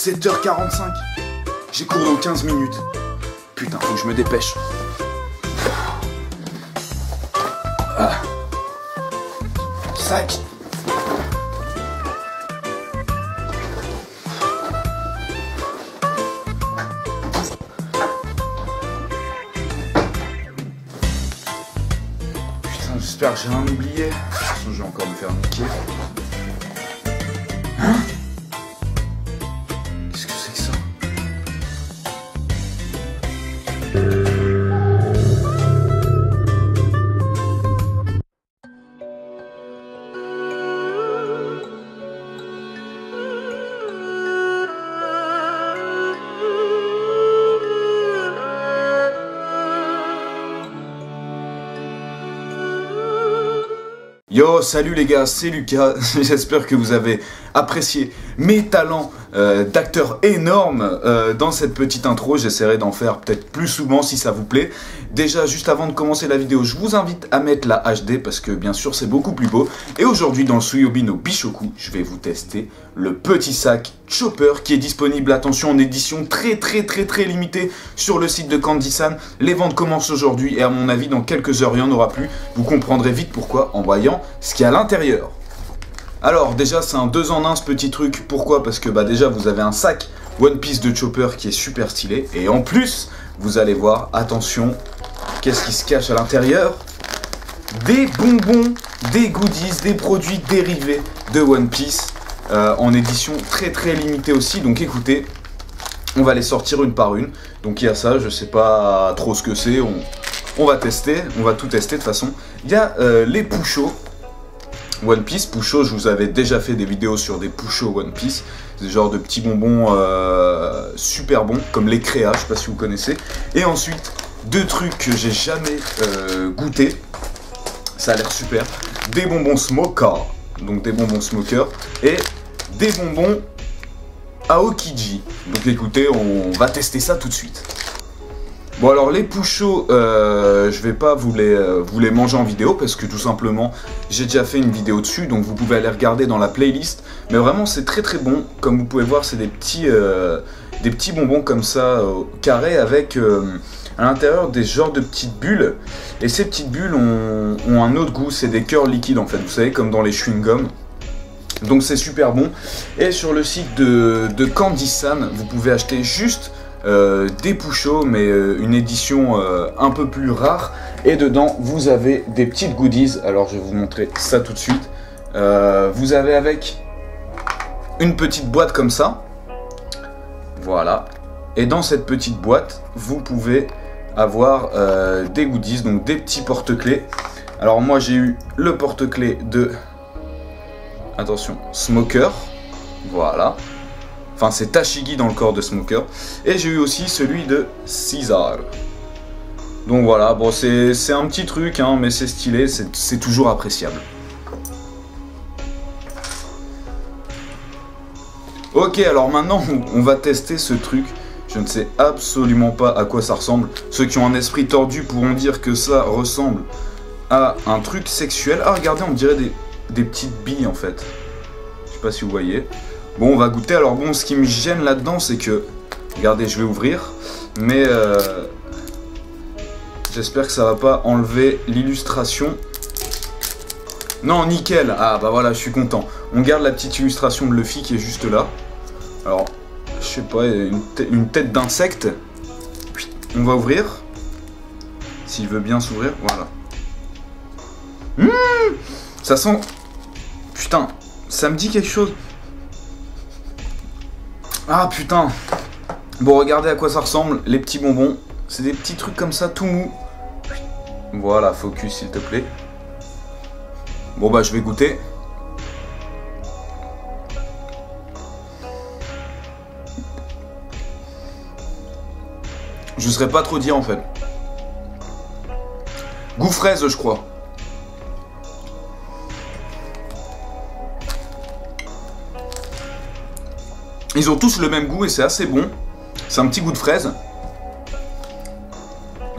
7h45. J'ai cours dans 15 minutes. Putain, faut que je me dépêche. Ah. Sac. Putain, j'espère que j'ai rien oublié. De toute façon, je vais encore me faire niquer. Hein? Qu'est-ce que c'est que ça? Yo, salut les gars, c'est Lucas, j'espère que vous avez apprécié mes talents d'acteur énorme dans cette petite intro. J'essaierai d'en faire peut-être plus souvent si ça vous plaît. Déjà, juste avant de commencer la vidéo, je vous invite à mettre la HD parce que bien sûr c'est beaucoup plus beau. Et aujourd'hui dans le Suyobi no Bishoku, je vais vous tester le petit sac Chopper qui est disponible, attention, en édition très limitée sur le site de Candy-san. Les ventes commencent aujourd'hui et à mon avis dans quelques heures il n'y en aura plus. Vous comprendrez vite pourquoi en voyant ce qu'il y a à l'intérieur. Alors déjà c'est un 2 en 1 ce petit truc. Pourquoi? Parce que déjà vous avez un sac One Piece de Chopper qui est super stylé. Et en plus vous allez voir, attention, qu'est-ce qui se cache à l'intérieur? Des bonbons, des goodies, des produits dérivés de One Piece en édition très limitée aussi. Donc écoutez, on va les sortir une par une. Donc il y a ça, je sais pas trop ce que c'est, on va tester, on va tout tester de toute façon. Il y a les Pusho One Piece. Pusho, je vous avais déjà fait des vidéos sur des Pusho One Piece. C'est des genres de petits bonbons super bons, comme les Créas, je sais pas si vous connaissez. Et ensuite, deux trucs que j'ai jamais goûté. Ça a l'air super. Des bonbons Smoker, donc des bonbons Smoker, et des bonbons Aokiji. Donc écoutez, on va tester ça tout de suite. Bon alors les Pusho, je vais pas vous les manger en vidéo parce que tout simplement j'ai déjà fait une vidéo dessus, donc vous pouvez aller regarder dans la playlist. Mais vraiment c'est très bon, comme vous pouvez voir c'est des petits bonbons comme ça carrés avec à l'intérieur des genres de petites bulles. Et ces petites bulles ont un autre goût, c'est des cœurs liquides en fait, vous savez comme dans les chewing-gums. Donc c'est super bon. Et sur le site de Candy-san, vous pouvez acheter juste des Pusho, mais une édition un peu plus rare. Et dedans, vous avez des petites goodies. Alors je vais vous montrer ça tout de suite. Vous avez avec une petite boîte comme ça. Voilà. Et dans cette petite boîte, vous pouvez avoir des goodies, donc des petits porte-clés. Alors moi j'ai eu le porte-clés de... Attention, Smoker, voilà. Enfin, c'est Tashigi dans le corps de Smoker. Et j'ai eu aussi celui de Caesar. Donc voilà, bon, c'est un petit truc, hein, mais c'est stylé, c'est toujours appréciable. Ok, alors maintenant, on va tester ce truc. Je ne sais absolument pas à quoi ça ressemble. Ceux qui ont un esprit tordu pourront dire que ça ressemble à un truc sexuel. Ah, regardez, on dirait des petites billes en fait. Je sais pas si vous voyez. Bon, on va goûter. Alors bon, ce qui me gêne là-dedans, c'est que... Regardez, je vais ouvrir. Mais j'espère que ça va pas enlever l'illustration. Non, nickel. Ah bah voilà, je suis content. On garde la petite illustration de Luffy qui est juste là. Alors, je sais pas, une tête d'insecte. On va ouvrir. S'il veut bien s'ouvrir, voilà. Ça sent... Putain, ça me dit quelque chose. Ah putain. Bon, regardez à quoi ça ressemble, les petits bonbons. C'est des petits trucs comme ça, tout mou. Voilà, focus s'il te plaît. Bon bah je vais goûter. Je saurais pas trop dire en fait. Goût fraise je crois. Ils ont tous le même goût et c'est assez bon. C'est un petit goût de fraise.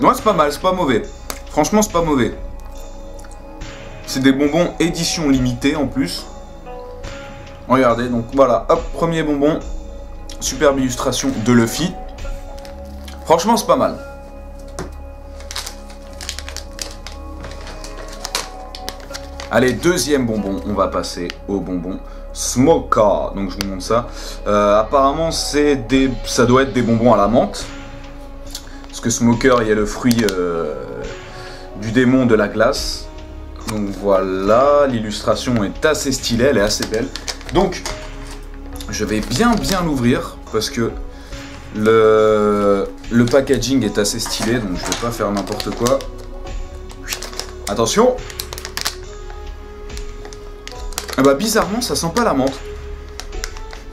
Ouais, c'est pas mal, c'est pas mauvais. Franchement, c'est pas mauvais. C'est des bonbons édition limitée en plus. Regardez, donc voilà, hop, premier bonbon. superbe illustration de Luffy. Franchement, c'est pas mal. Allez, deuxième bonbon, on va passer au bonbon Smoker. Donc je vous montre ça. Apparemment, ça doit être des bonbons à la menthe. Parce que Smoker, il y a le fruit du démon de la glace. Donc voilà, l'illustration est assez stylée, elle est assez belle. Donc, je vais bien l'ouvrir parce que le packaging est assez stylé, donc je vais pas faire n'importe quoi. Attention. Ah bah bizarrement, ça sent pas la menthe.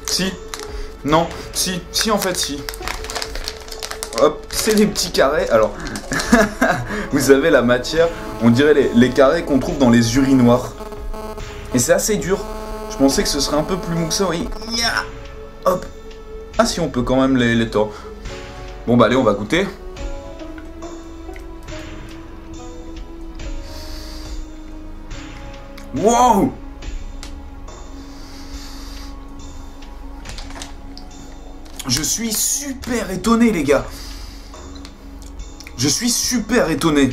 Si. Non. Si en fait si. Hop, c'est des petits carrés. Alors, vous avez la matière, on dirait les carrés qu'on trouve dans les urinoirs. Et c'est assez dur. Je pensais que ce serait un peu plus mou que ça, oui. Hop. Ah si, on peut quand même les tordre. Bon bah allez, on va goûter. Wow! Je suis super étonné, les gars. Je suis super étonné.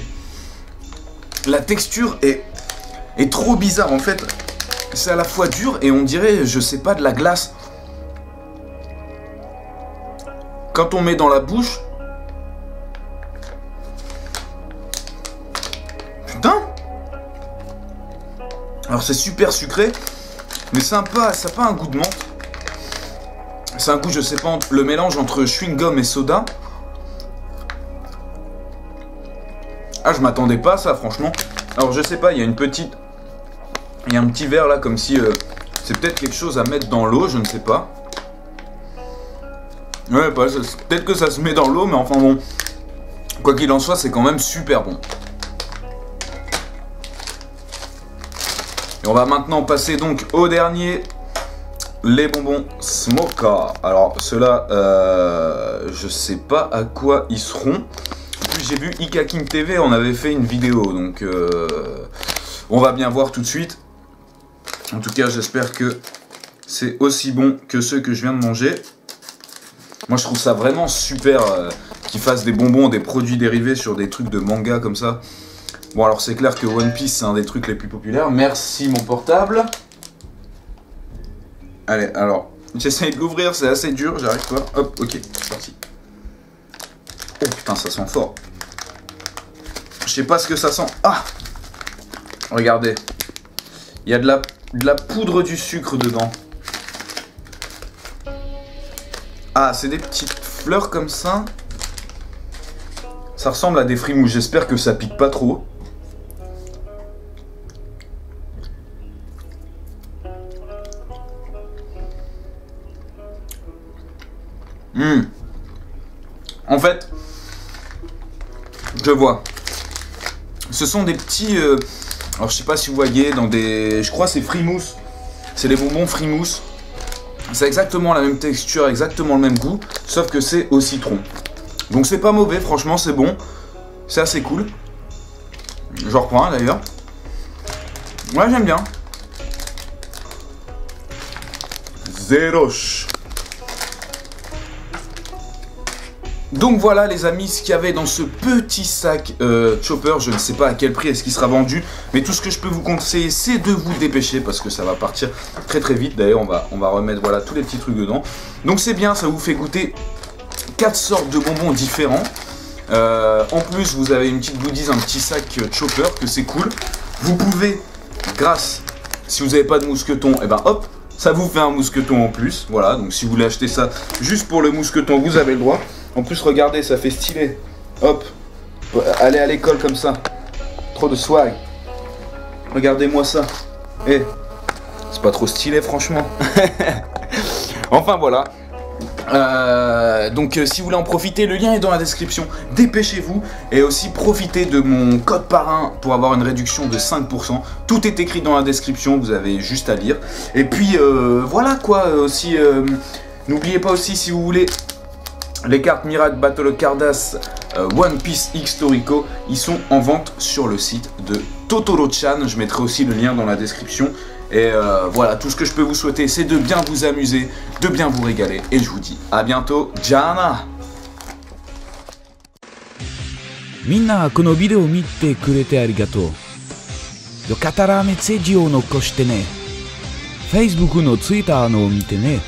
La texture est trop bizarre. En fait, c'est à la fois dur et on dirait, je sais pas, de la glace. Quand on met dans la bouche... Putain! Alors c'est super sucré, mais ça n'a pas un goût de menthe. C'est un goût, je sais pas, le mélange entre chewing-gum et soda. Ah, je m'attendais pas à ça, franchement. Alors, je sais pas, il y a une petite... Il y a un petit verre là, comme si... c'est peut-être quelque chose à mettre dans l'eau, je ne sais pas. Ouais, peut-être que ça se met dans l'eau, mais enfin bon. Quoi qu'il en soit, c'est quand même super bon. Et on va maintenant passer donc au dernier... Les bonbons Smoker. Alors ceux-là, je sais pas à quoi ils seront. En plus j'ai vu Ika King TV, on avait fait une vidéo, donc on va bien voir tout de suite. En tout cas j'espère que c'est aussi bon que ceux que je viens de manger. Moi je trouve ça vraiment super qu'ils fassent des bonbons, des produits dérivés sur des trucs de manga comme ça. Bon alors c'est clair que One Piece c'est un des trucs les plus populaires. Merci mon portable. Allez, alors, j'essaye de l'ouvrir, c'est assez dur, j'arrive pas. Hop, ok, c'est parti. Oh putain, ça sent fort. Je sais pas ce que ça sent. Ah! Regardez. Il y a de la poudre du sucre dedans. Ah, c'est des petites fleurs comme ça. Ça ressemble à des frimouses, j'espère que ça pique pas trop. En fait, je vois. Ce sont des petits... alors je sais pas si vous voyez, dans des... Je crois c'est Frimousse. C'est les bonbons Frimousse. C'est exactement la même texture, exactement le même goût, sauf que c'est au citron. Donc c'est pas mauvais, franchement c'est bon. C'est assez cool. J'en reprends un d'ailleurs. Ouais, j'aime bien. Zéroche. Donc voilà les amis ce qu'il y avait dans ce petit sac Chopper. Je ne sais pas à quel prix est-ce qu'il sera vendu, mais tout ce que je peux vous conseiller c'est de vous dépêcher parce que ça va partir très très vite. D'ailleurs on va remettre voilà tous les petits trucs dedans. Donc c'est bien, ça vous fait goûter 4 sortes de bonbons différents. En plus vous avez une petite goodies, un petit sac Chopper que c'est cool. Vous pouvez, grâce, si vous n'avez pas de mousqueton, et ben hop, ça vous fait un mousqueton en plus. Voilà, donc si vous voulez acheter ça juste pour le mousqueton, vous avez le droit. En plus, regardez, ça fait stylé. Hop, aller à l'école comme ça. Trop de swag. Regardez-moi ça. Eh, c'est pas trop stylé, franchement. Enfin, voilà. Donc, si vous voulez en profiter, le lien est dans la description. Dépêchez-vous. Et aussi, profitez de mon code parrain pour avoir une réduction de 5%. Tout est écrit dans la description. Vous avez juste à lire. Et puis, voilà quoi. Aussi, n'oubliez pas aussi, si vous voulez... Les cartes Miracle Battle Cardass One Piece X Toriko, ils sont en vente sur le site de Totoro-chan. Je mettrai aussi le lien dans la description. Et voilà, tout ce que je peux vous souhaiter, c'est de bien vous amuser, de bien vous régaler. Et je vous dis à bientôt. Jana! みんなこのビデオを見てくれてありがとう。よかったらメッセージを残してね。Facebook の Twitter のを見てね。